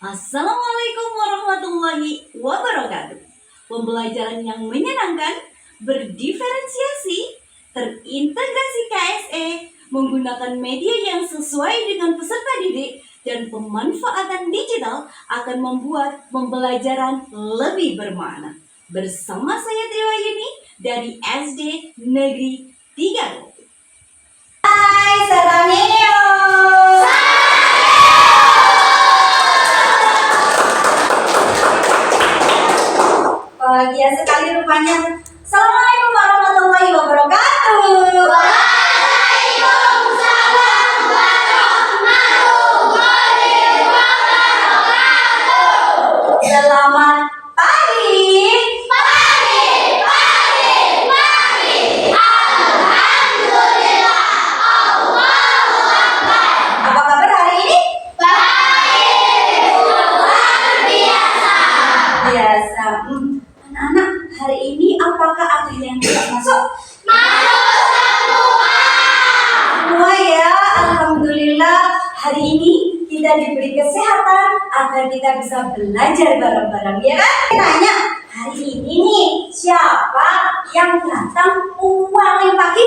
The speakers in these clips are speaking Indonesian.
Assalamualaikum warahmatullahi wabarakatuh. Pembelajaran yang menyenangkan, berdiferensiasi, terintegrasi KSE, menggunakan media yang sesuai dengan peserta didik, dan pemanfaatan digital akan membuat pembelajaran lebih bermakna. Bersama saya Triwayuni dari SD Negeri 3. Hai, Saraneo. Bahagia sekali rupanya. Assalamualaikum warahmatullahi wabarakatuh. Waalaikumsalam warahmatullahi wabarakatuh. Selamat pagi. Alhamdulillah. Apa kabar hari ini? Baik. Luar biasa. Biasa. Anak-anak, hari ini apakah ada yang tidak masuk? Masuk semua. Semua ya, alhamdulillah. Hari ini kita diberi kesehatan agar kita bisa belajar bareng-bareng, ya kan? Tanya, hari ini nih siapa yang datang paling pagi?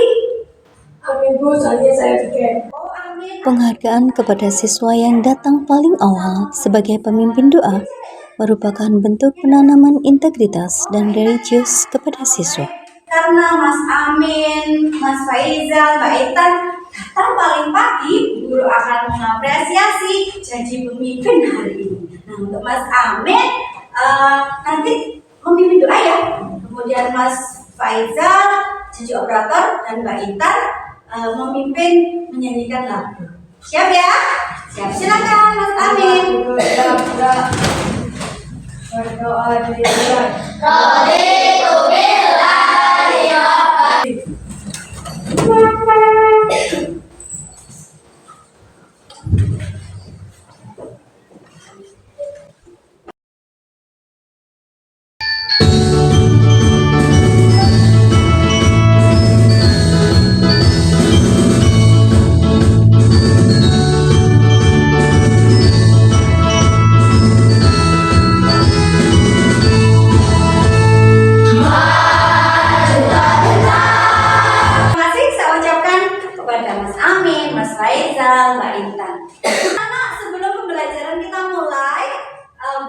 Amin Bu, saya pikir. Oh, amin. Penghargaan kepada siswa yang datang paling awal sebagai pemimpin doa merupakan bentuk penanaman integritas dan religius kepada siswa. Karena Mas Amin, Mas Faizal, Mbak Intan datang paling pagi, guru akan mengapresiasi janji pemimpin hari ini. Nah, untuk Mas Amin nanti memimpin doa ya. Kemudian Mas Faizal jadi operator dan Mbak Intan memimpin menyanyikan lagu. Siap ya? Siap, silakan Mas Amin. Berdoa di bulan. Raditu billahi rabban. Faizal, Mbak Intan. Anak, sebelum pembelajaran kita mulai,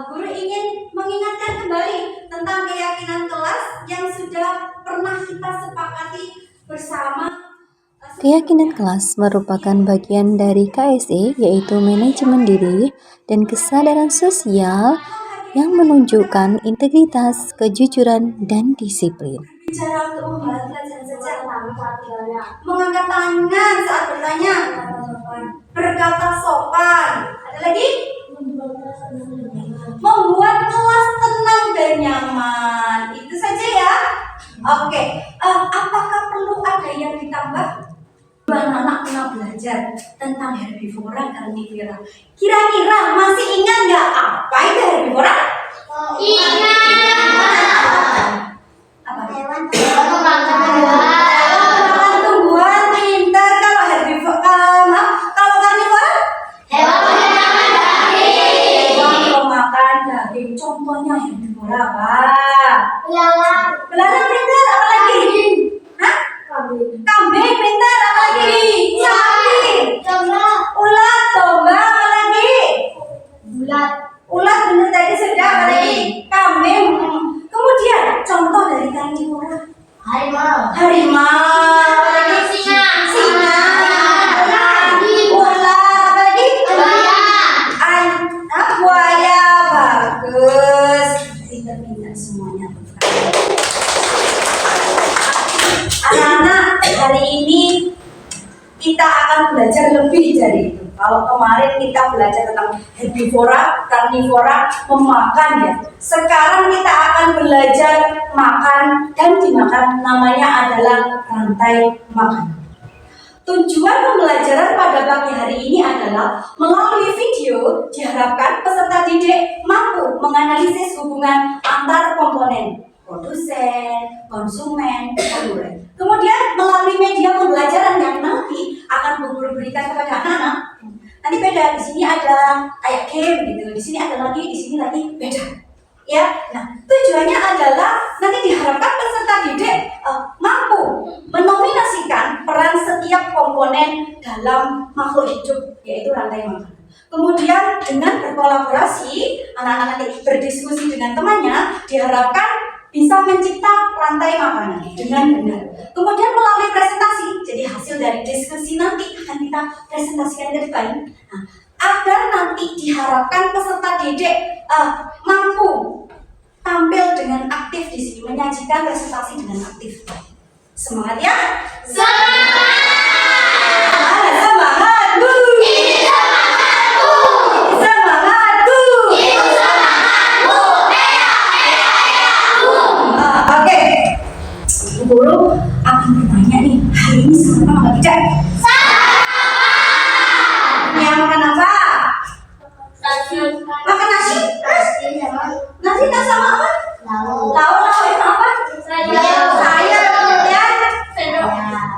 guru ingin mengingatkan kembali tentang keyakinan kelas yang sudah pernah kita sepakati bersama. Keyakinan kelas merupakan bagian dari KSE, yaitu manajemen diri dan kesadaran sosial yang menunjukkan integritas, kejujuran, dan disiplin. Bicara untuk membahas pelajaran sejak mengangkat tangan saat bertanya, berkata sopan, ada lagi membuat kelas tenang dan nyaman. Itu saja ya. Oke, apakah perlu ada yang ditambah? Anak-anak pernah belajar tentang herbivora, karnivora. Kira-kira masih ingat nggak apa itu herbivora? Ingat. Apa? Hewan tumbuhan, pintar. Kalau herbivora, kalau karnivora? Hewan pemakan daging. Hewan pemakan daging. Contohnya herbivora apa? Belalang. Belalang pintar. Apa lagi? Hah? Kambing pintar. Apa lagi? Sapi. Domba. Ulat. Domba. Apa lagi? Ulat. Ulat benar tadi sudah. Apa lagi? Kambing. Kemudian contoh dari karnivora. Harimau. Harimau. Singa. Singa. Ular. Apa lagi? Buaya. Buaya. Bagus. Pintar-pintar semuanya. Anak-anak, hari ini kita akan belajar lebih dari itu. Kalau kemarin kita belajar tentang herbivora, karnivora, memakan ya. Sekarang kita akan belajar makan dan dimakan, namanya adalah rantai makan. Tujuan pembelajaran pada pagi hari ini adalah melalui video diharapkan peserta didik mampu menganalisis hubungan antar komponen produsen, konsumen, konsumen. Kemudian melalui media pembelajaran yang nanti akan guru berikan kepada anak-anak, Nanti beda, di sini ada kayak game gitu, di sini ada lagi, di sini lagi beda. Ya, nah tujuannya adalah nanti diharapkan peserta didik mampu menominasikan peran setiap komponen dalam makhluk hidup, yaitu rantai makanan. Kemudian dengan berkolaborasi, anak-anak nanti berdiskusi dengan temannya, diharapkan bisa mencipta rantai makanan dengan benar. Kemudian melalui presentasi, jadi hasil dari diskusi nanti akan kita presentasikan ke depan. Nah, agar nanti diharapkan peserta didik mampu tampil dengan aktif di sini, menyajikan presentasi dengan aktif. Semangat ya! Semangat! Semangat, Bu! Semangat, Bu! Oke, Bu Guru akan bertanya nih, hari ini sama apa tidak? Ya, makan apa? Makan nasi? Nasi tak sama apa? Lauk itu apa? Sayur ya.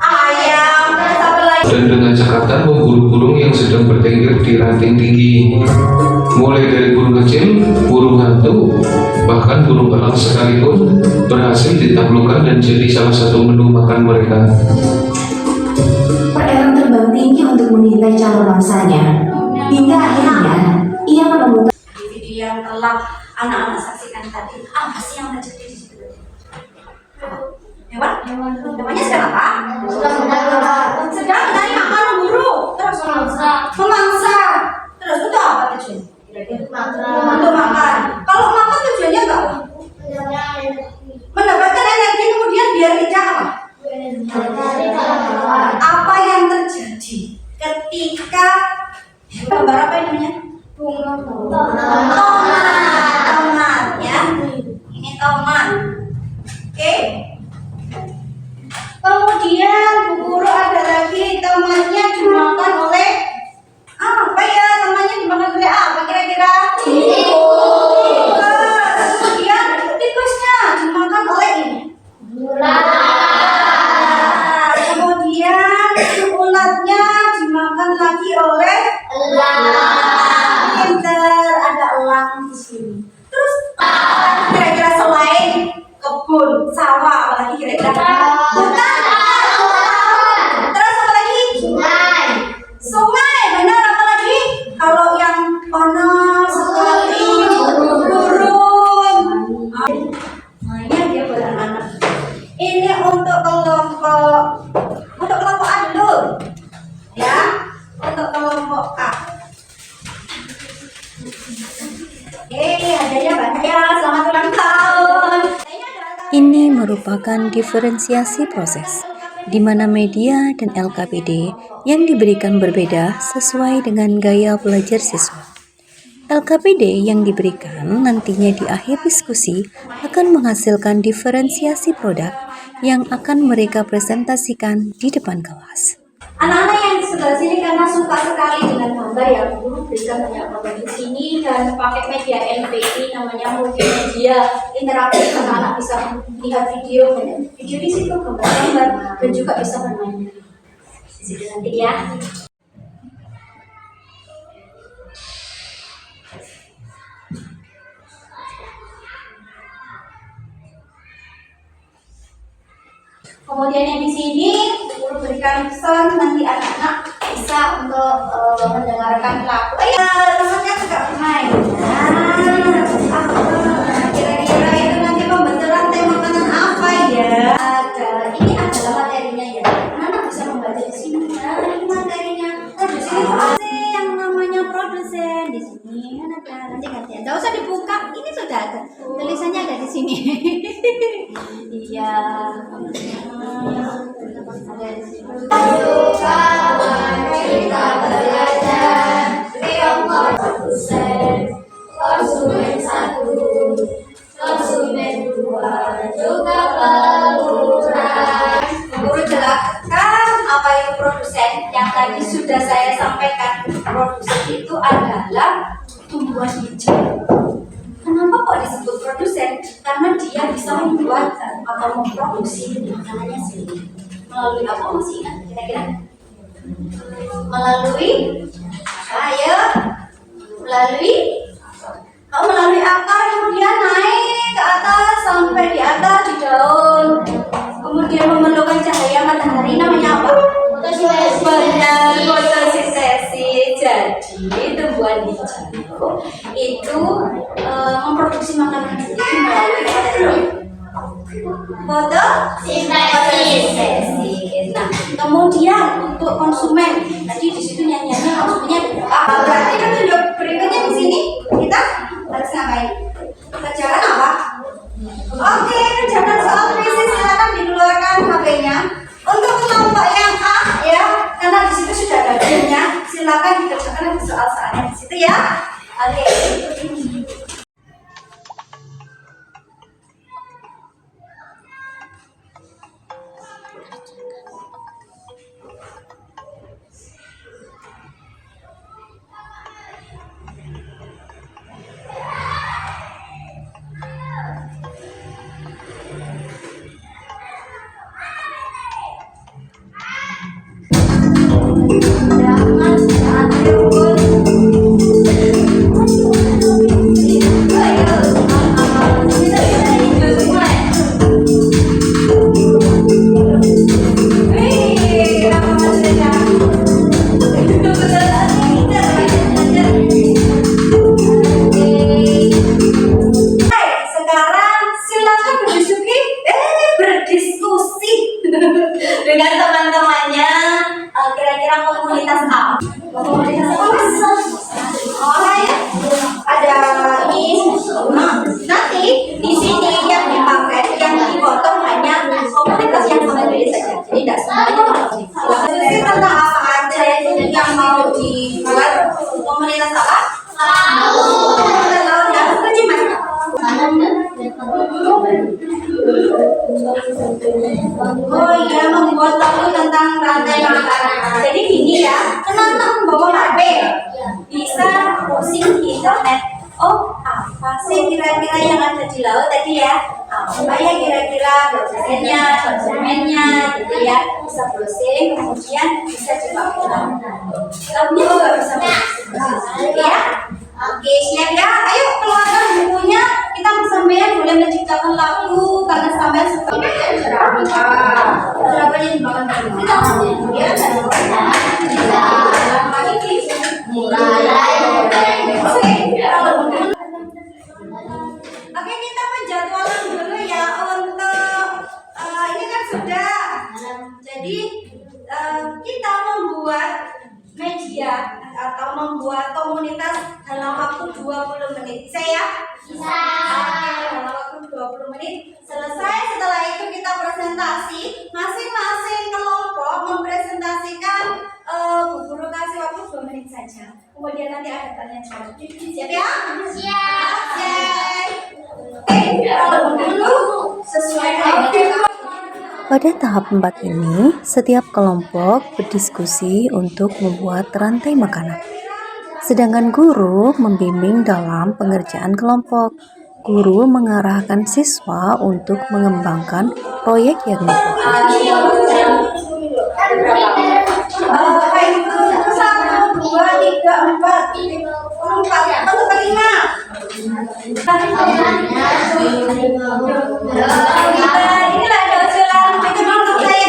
Ayam. Terus apa lagi? Dan dengan cekatan memburu burung yang sedang bertengger di ranting tinggi, mulai dari burung kecil, burung hantu, bahkan burung elang sekalipun berhasil ditaklukkan dan jadi salah satu menu makan mereka. Perairan terbang tinggi untuk mengintai calon mangsanya. Hingga akhirnya ia menemukan Video yang telah anak-anak saksikan tadi, apa sih yang terjadi di situ? Hewan? Hewannya sedang apa? Sedang mencari makan memburu. Terus memangsa. Terus itu apa tujuannya? Untuk makan. Kalau makan tujuannya apa? Mendapatkan energi, kemudian biar tidak apa? Apa yang terjadi ketika gambar apa ini namanya? Tomat ya. Ini tomat. Oke. Kemudian Bu Guru ada lagi tomatnya dimakan oleh apa ya? Tomatnya dimakan oleh apa kira-kira? Tikus. Kemudian tikusnya dimakan oleh ini. Kemudian ulatnya dimakan lagi oleh pinter, ada elang di sini. Terus kira-kira selain kebun, sawah, apalagi kira-kira hutan. Terus apa lagi? Sungai, benar, apa lagi? Kalau yang panas sekali, burung. Mainnya dia beranak. Ini untuk kelompok A dulu, ya. Untuk kelompok A. Hadiahnya banyak ya. Selamat ulang tahun. Ini merupakan diferensiasi proses, di mana media dan LKPD yang diberikan berbeda sesuai dengan gaya belajar siswa. LKPD yang diberikan nantinya di akhir diskusi akan menghasilkan diferensiasi produk yang akan mereka presentasikan di depan kelas. Anak-anak yang di sebelah sini karena suka sekali dengan gambar ya, Guru berikan banyak gambar di sini dan pakai media NPI namanya multimedia interaktif. Anak-anak bisa lihat video di situ, gambar-gambar, dan juga bisa bermain di situ nanti ya. Kemudian yang di sini Guru berikan pesan nanti anak-anak bisa untuk mendengarkan lagu. Temannya suka bermain. Kira-kira itu nanti membentuk rantai makanan apa ya? Ini adalah materinya ya. Anak-anak bisa membaca di sini. Ini materinya. Di sini ada yang namanya produsen di sini. Ada nanti gantian. Gak usah dibuka. Ini sudah ada. Tulisannya ada di sini. Iya. Kawan kita belajar Tiongkok produsen, konsumen 1, konsumen 2, juga pelurah. Guru jelaskan apa itu produsen. Yang tadi sudah saya sampaikan, produsen itu adalah tumbuhan hijau. Kenapa kok disebut produsen? Karena dia bisa membuat atau memproduksi makanannya sendiri. Melalui apa, masih ingat kira-kira? Melalui Ayo, melalui akar, kemudian naik ke atas sampai di atas di daun. Kemudian memerlukan cahaya matahari, namanya apa? Benar, fotosintesis. Jadi tumbuhan hijau itu memproduksi makanan sendiri melalui fotosintesis. Nah, kemudian untuk konsumen, tadi di situ nyanyiannya konsumennya berarti petunjuk berikutnya di sini kita harus ngapain? Kerjakan apa? Oke, kerjakan soal krisis, silakan dikeluarkan HP-nya. Untuk kelompok yang A ya, karena di situ sudah ada gamenya, silakan dikerjakan soal-soalnya di situ ya. Oke. Sekarang silakan berdiskusi dengan teman-temannya. Kira-kira komunitas apa? Komunitas apa? Oh ya, ada ini. Nanti di sini yang dipakai, yang dipotong hanya komunitas yang sendiri saja. Jadi tidak semuanya. Diskusi tentang apa aja yang mau dibuat komunitas apa? Komunitas laut dan penciuman. Oh iya, membuat tahu tentang rantai makanan. Jadi gini ya, kenapa membawa HP? Bisa browsing di internet. Oh, apa sih kira-kira yang ada di laut tadi ya? Apa ya kira-kira produsennya, konsumennya, gitu ya? Bisa browsing, kemudian bisa dipakai. Kamu juga bisa browsing, ya? Oke, siap ya. Ayo keluarkan bukunya. Kita sampean boleh menciptakan lagu karena sampean suka berapa yang dimakan kita ya. Oke, kita penjadwalan dulu ya untuk ini kan sudah. Jadi kita membuat media atau membuat komunitas dalam waktu 20 menit. Bisa ya? Bisa. Oke, dalam waktu 20 menit. Selesai, setelah itu kita presentasi. Masing-masing kelompok mempresentasikan Bu Guru kasih waktu 2 menit saja. Kemudian nanti ada tanya jawab. Siap ya? Siap. Oke, kalau dulu sesuai dengan Pada tahap 4 ini, setiap kelompok berdiskusi untuk membuat rantai makanan. Sedangkan guru membimbing dalam pengerjaan kelompok. Guru mengarahkan siswa untuk mengembangkan proyek yang dibuat. itu 1, 2, 3, 4, 5. Inilah ada usulan itu menurut saya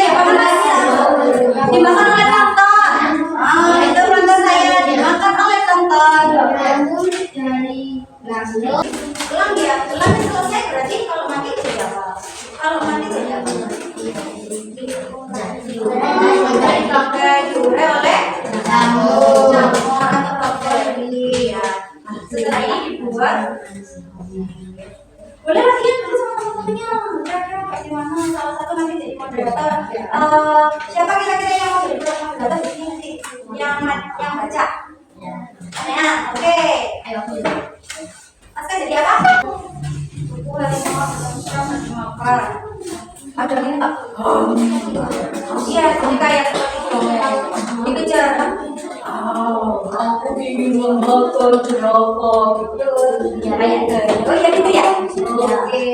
dimakan oleh tonton. Itu menurut saya dimakan oleh tonton. Ulang ya, ulangnya selesai berarti kalau mati jadi apa? Kalau mati jadi apa? Diure oleh nyamuk atau bakteri ya. Setelah ini dibuat. Boleh latihan dulu sama teman-temannya. Kira-kira bagaimana salah satu nanti jadi moderator. Siapa kira-kira yang mau jadi moderator di sini nanti? Yang baca. Ya, oke. Ayo. Aska jadi apa? Makan. Ada ini tak? Iya, jadi kayak seperti itu. Dikejar. Aku ingin memakan jerapah. Ya, kayak gitu. Oh iya gitu ya? Oke.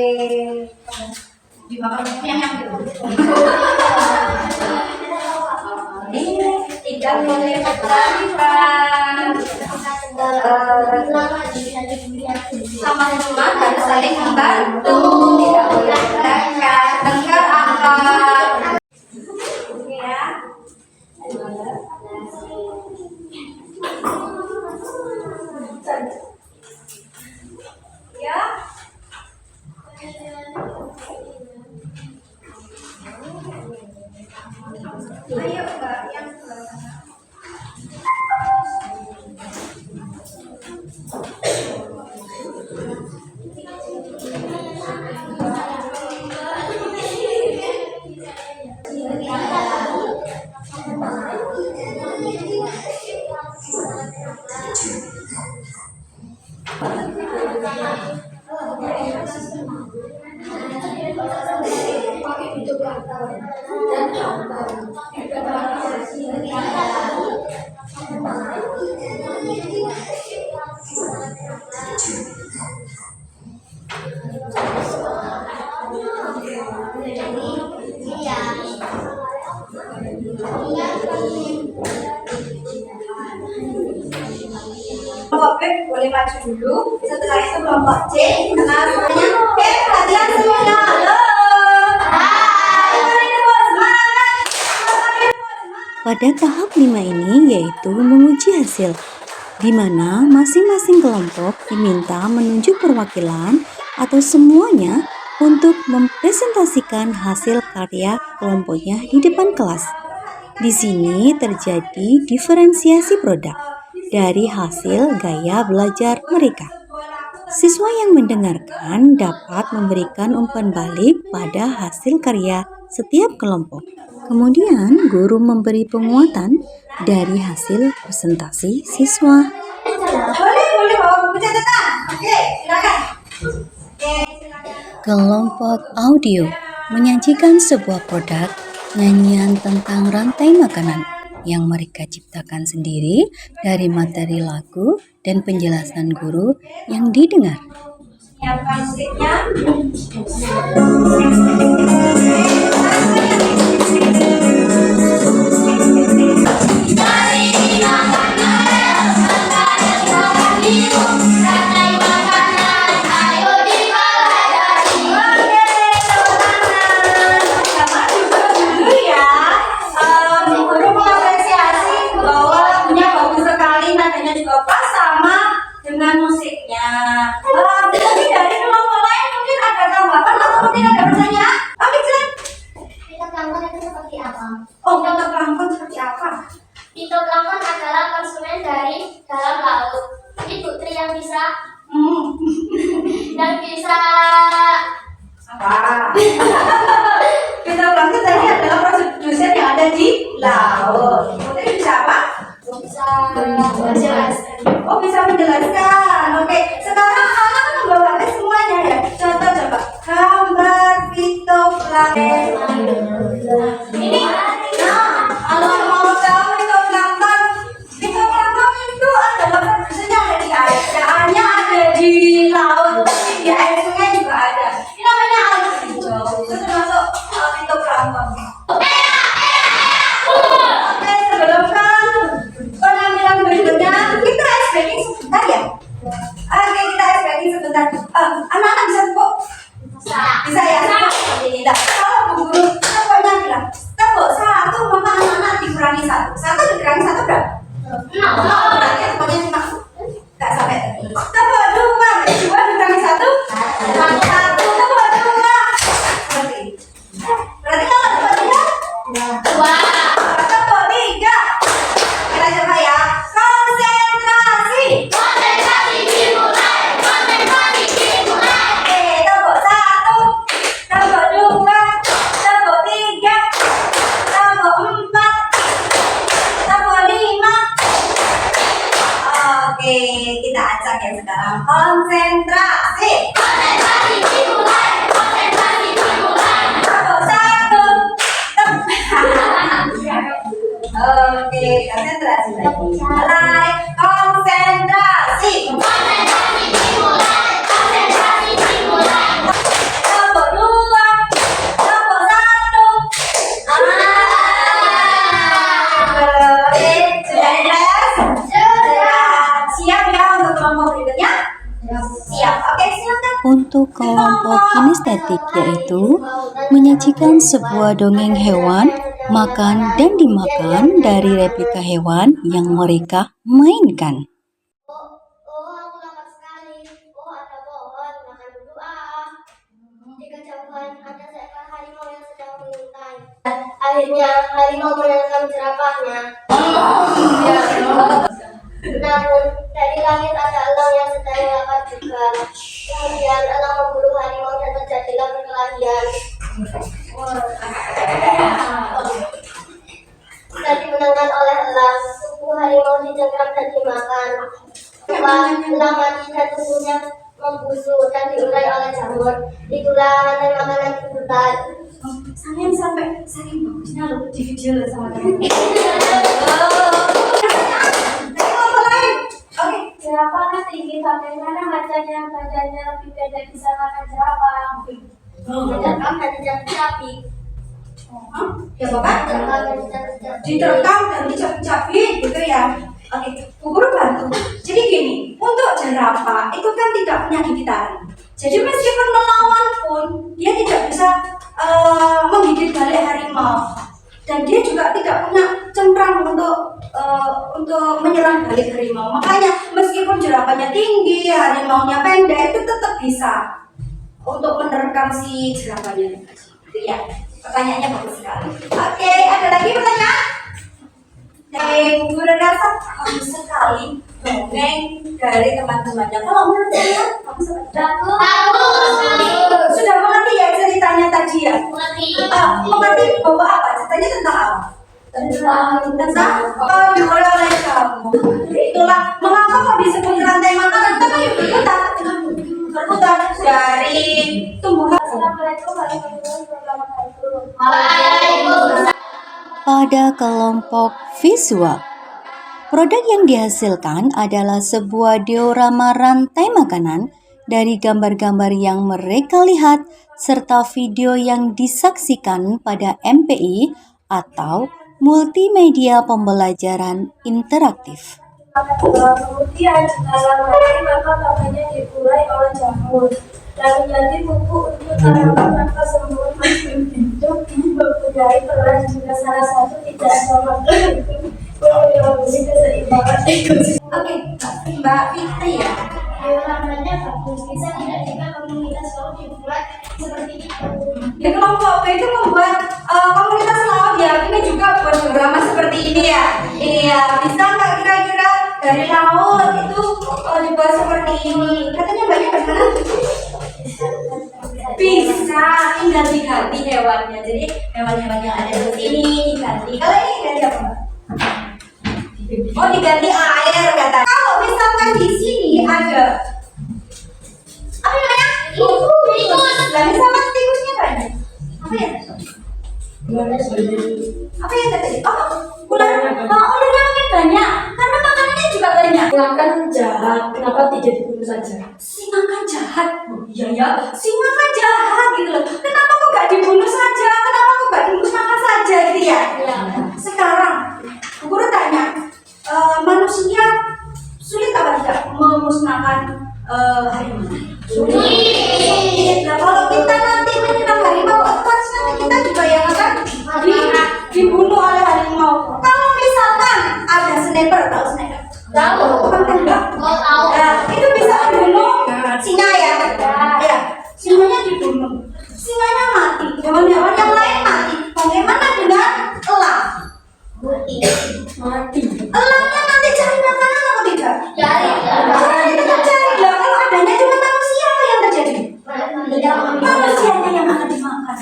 Dimakan yang gitu. Ini dan melibatkan sama-sama harus saling membantu, tidak boleh merendahkan, dengar angkat. Oke ya. Ya. Ayo Mbak, yang sebelah sana. Kelompok B boleh maju dulu. Setelah itu kelompok C, kenal semuanya. Oke, perhatian semuanya. Halo. Hai. Semangat. Pada tahap 5 ini yaitu menguji hasil, di mana masing-masing kelompok diminta menunjuk perwakilan atau semuanya untuk mempresentasikan hasil karya kelompoknya di depan kelas. Di sini terjadi diferensiasi produk dari hasil gaya belajar mereka. Siswa yang mendengarkan dapat memberikan umpan balik pada hasil karya setiap kelompok. Kemudian guru memberi penguatan dari hasil presentasi siswa. Boleh bawa buku catatan. Oke, silakan. Kelompok audio menyajikan sebuah produk nyanyian tentang rantai makanan yang mereka ciptakan sendiri dari materi lagu dan penjelasan guru yang didengar. Siapkan musiknya. Dengan musiknya. Mungkin dari kelompok lain mungkin ada tanggapan atau mungkin ada pertanyaan. Oke, silakan. Fitoplankton itu seperti apa? Oh, fitoplankton seperti apa? Fitoplankton adalah konsumen dari dalam laut. Ini putri yang bisa Apa? Fitoplankton tadi adalah produsen yang ada di laut. Putri bisa apa? bisa menjelaskan. Oh, bisa menjelaskan. Oke, sekarang anak membawakan semuanya ya. Contoh coba. Gambar fitoplankton. Ini, kalau mau tahu fitoplankton itu adalah produsennya ada di air. Hanya ada di laut, tapi di air sungai juga ada. Ini namanya alga hijau. Itu termasuk fitoplankton. Oke, sebelum penampilan berikutnya kita ice breaking sebentar ya. Oke, kita ice breaking sebentar. Anak-anak bisa tepuk? Bisa ya? Tidak. Kalau bu guru tepuknya bilang tepuk satu, maka anak-anak dikurangi satu. Satu dikurangi satu berapa? Berarti tepuknya cuma nggak sampai. Tepuk dua, dua dikurangi satu. Satu, tepuk dua. Seperti ini. Berarti kalau tepuk tiga? Dua. Tepuk tiga. Kita coba ya. Konsentrasi. Oke, tepuk satu, tepuk dua, tepuk tiga, tepuk empat, tepuk lima. Oke, kita acak ya sekarang. Konsentrasi. Tepuk satu. Oke, konsentrasi lagi. Mulai. Konsentrasi. Tepuk dua, tepuk satu. Oke, Siap. Oke, silakan. Untuk kelompok kinestetik yaitu menyajikan sebuah dongeng hewan, makan dan dimakan dari replika hewan yang mereka mainkan. Oh, aku lapar sekali. Oh, ada pohon, makan dulu ah. Di kejauhan ada seekor harimau yang sedang mengintai. Akhirnya harimau menangkap jerapahnya. Namun dari langit ada elang yang sedang lapar juga. Kemudian elang memburu harimau dan terjadilah perkelahian. Dan dimenangkan oleh elang. Tubuh harimau dicengkram dan dimakan. Elang mati dan tubuhnya membusuk dan diurai oleh jamur. Itulah rantai makanan di hutan. Kalian sampai saking bagusnya loh di video loh sama teman. Oke. Jerapah tinggi, bagaimana bacanya? Badannya lebih pendek, bisa makan jerapah. Diterekam dan dicapik-capik. Ya Bapak. Diterekam dan dicapik-capik gitu ya. Oke, Bu Guru bantu. Jadi gini, untuk jerapah itu kan tidak punya gigi taring. Jadi meskipun melawan pun dia tidak bisa menggigit balik harimau. Dan dia juga tidak punya cengkram untuk menyerang balik harimau. Makanya meskipun jerapahnya tinggi, harimaunya pendek, itu tetap bisa untuk menerkam si jerapahnya. Itu ya, pertanyaannya bagus sekali. Oke, ada lagi pertanyaan? Bu Guru rasa bagus sekali dongeng dari teman-temannya. Kalau menurut saya, kamu seperti sudah mengerti ya ceritanya tadi ya? Mengerti bahwa apa? Ceritanya tentang apa? Tentang diurai oleh kamu. Itulah mengapa kok disebut rantai makanan, karena berputar dari tumbuhan. Assalamualaikum warahmatullahi wabarakatuh. Pada kelompok visual, produk yang dihasilkan adalah sebuah diorama rantai makanan dari gambar-gambar yang mereka lihat serta video yang disaksikan pada MPI atau multimedia pembelajaran interaktif. Kemudian dalam hari maka papanya diurai oleh jamur dan menjadi pupuk untuk tanaman, maka semua makhluk hidup mempunyai peran juga salah satu tidak ada makhluk hidup memiliki keseimbangan ekosistem. Oke, Mbak Fitri ya. Dioramanya bagus, bisa tidak jika komunitas laut dibuat seperti itu. Ya kelompok B itu membuat komunitas laut ya. Ini juga buat diorama seperti ini ya. Ini ya, bisa nggak kira-kira dari laut itu dibuat seperti ini? Katanya banyak bagaimana? Bisa, tinggal diganti hewannya. Jadi hewan-hewan yang ada di sini diganti. Kalau ini diganti apa, Mbak? Oh, diganti air kata. Kalau misalkan di sini ada apa namanya? Tikus. Lah misalkan tikusnya banyak. Apa ya? Apa ya tadi? Oh, ular. Ularnya mungkin banyak karena makanannya juga banyak. Singa kan jahat, kenapa tidak dibunuh saja? Singa kan jahat. Oh, iya ya, singa kan jahat gitu loh. Kenapa kok gak dibunuh saja? Kenapa kok gak dimusnahkan saja gitu ya? Sekarang, Bu Guru tanya, manusia sulit apa tidak memusnahkan harimau? Sulit. Nah, kalau kita nanti menyerang harimau, otomatis nanti kita juga yang akan dibunuh oleh harimau. Kalau misalkan ada sniper, tahu sniper? Tahu. Tukang tembak. Oh, tahu. Nah, itu bisa membunuh singa ya. Ya, singanya dibunuh. Singanya mati, hewan-hewan yang lain mati. Bagaimana dengan elang? Mati. Elangnya nanti cari makanan atau tidak? Cari. Tetap cari lah. Kalau adanya cuma manusia, apa yang terjadi? Manusianya yang akan dimakan.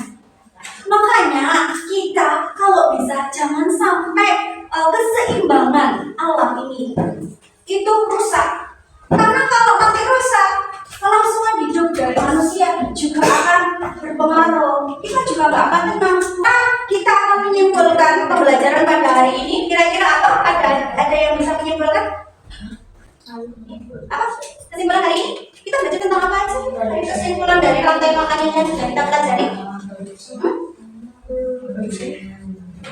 Makanya kita kalau bisa jangan sampai keseimbangan alam ini itu rusak. Karena kalau nanti rusak, kelangsungan hidup dari manusia juga akan berpengaruh. Kita juga nggak akan tenang. Nah, kita akan menyimpulkan pembelajaran pada hari ini. Kira-kira apa? Ada yang bisa menyimpulkan? Apa kesimpulan hari ini? Kita belajar tentang apa aja? Kesimpulan dari rantai makanan yang sudah kita pelajari.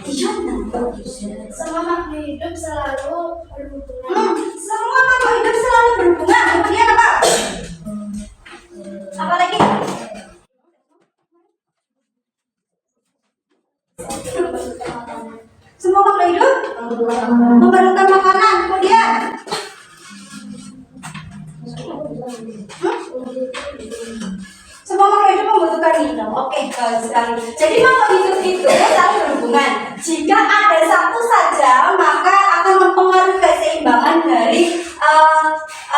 Iya, Semua makhluk hidup selalu berhubungan. semua makhluk hidup selalu berhubungan. Kemudian apa? Semua makhluk hidup membutuhkan minum. Oke, bagus sekali. Jadi makhluk hidup itu saling berhubungan. Jika ada satu saja, maka akan mempengaruhi keseimbangan dari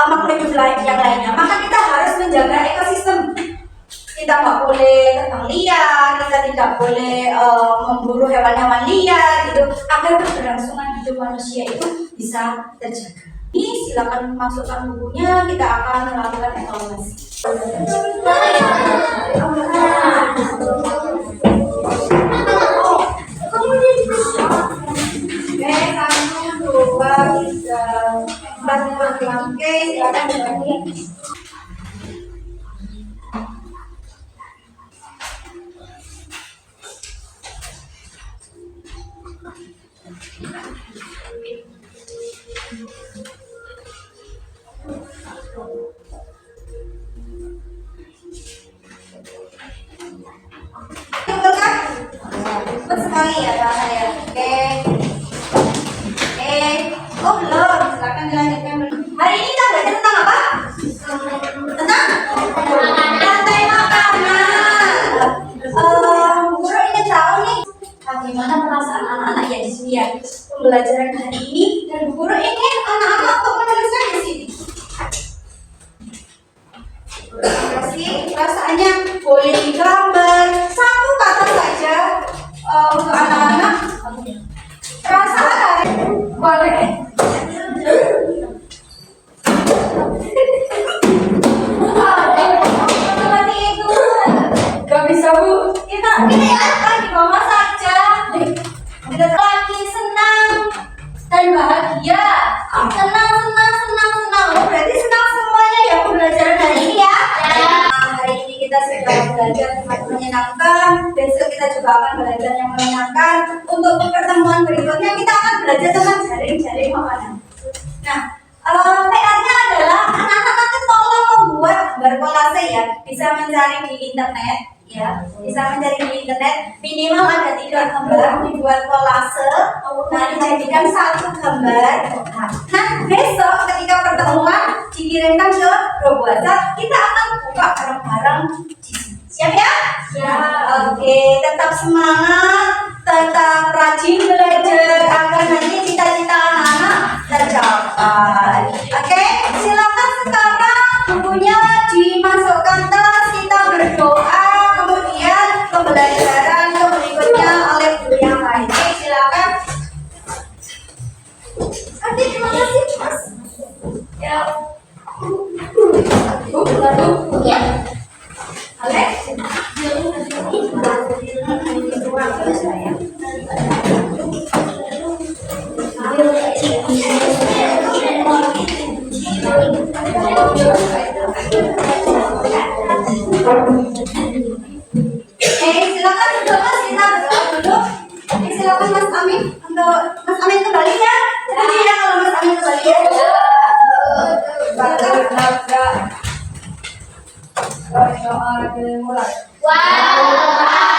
makhluk hidup yang lainnya. Maka kita harus menjaga ekosistem. Kita nggak boleh tebang liar, kita tidak boleh memburu hewan-hewan liar, gitu, agar keberlangsungan hidup manusia itu bisa terjaga. Ini silakan masukkan bukunya, kita akan melakukan evaluasi. Oke, 1, 2, 3, 4, 5, oke, silakan dilanjut. Betul kan? Betul sekali ya Pak saya. Oke. Oh belum, silakan dilanjutkan. Hari ini kita belajar tentang apa? Tentang rantai makanan. Guru ingin tahu nih bagaimana perasaan anak-anak ya di sini ya pembelajaran hari ini, dan guru ingin anak-anak untuk menuliskan di sini. Kasih perasaannya boleh digambar satu kata saja untuk anak-anak. Perasaan hari boleh. Seperti itu. Gak bisa Bu. Kita akan di bawah saja. Kita lagi senang dan bahagia. Senang. Oh, berarti senang semuanya ya pembelajaran hari ini ya. Hari ini kita sudah belajar dengan menyenangkan. Besok kita juga akan belajar yang menyenangkan. Untuk pertemuan berikutnya kita akan belajar tentang jaring-jaring makanan. Nah, PR-nya adalah anak-anak nanti tolong membuat gambar kolase ya. Bisa mencari di internet ya. Bisa mencari di internet. Minimal ada 3 gambar, dibuat kolase. Nah, dijadikan satu gambar. Nah, besok ketika pertemuan dikirimkan ke grup WhatsApp, kita akan buka bareng-bareng di sini. Siap ya? Siap. Oke, tetap semangat, tetap rajin belajar agar nanti cita-cita anak-anak tercapai. Oke, silakan sekarang bukunya dimasukkan tas, kita berdoa, kemudian pembelajaran berikutnya oleh guru yang lain. Oke, silakan. Oke, terima kasih Mas. Ya. Lalu ya. Alex. Silakan duduk Mas, kita berdoa dulu. Silakan Mas Amin untuk Mas Amin kembali ya. Jadi ya kalau Mas Amin kembali ya. Berdoa dimulai. Wow.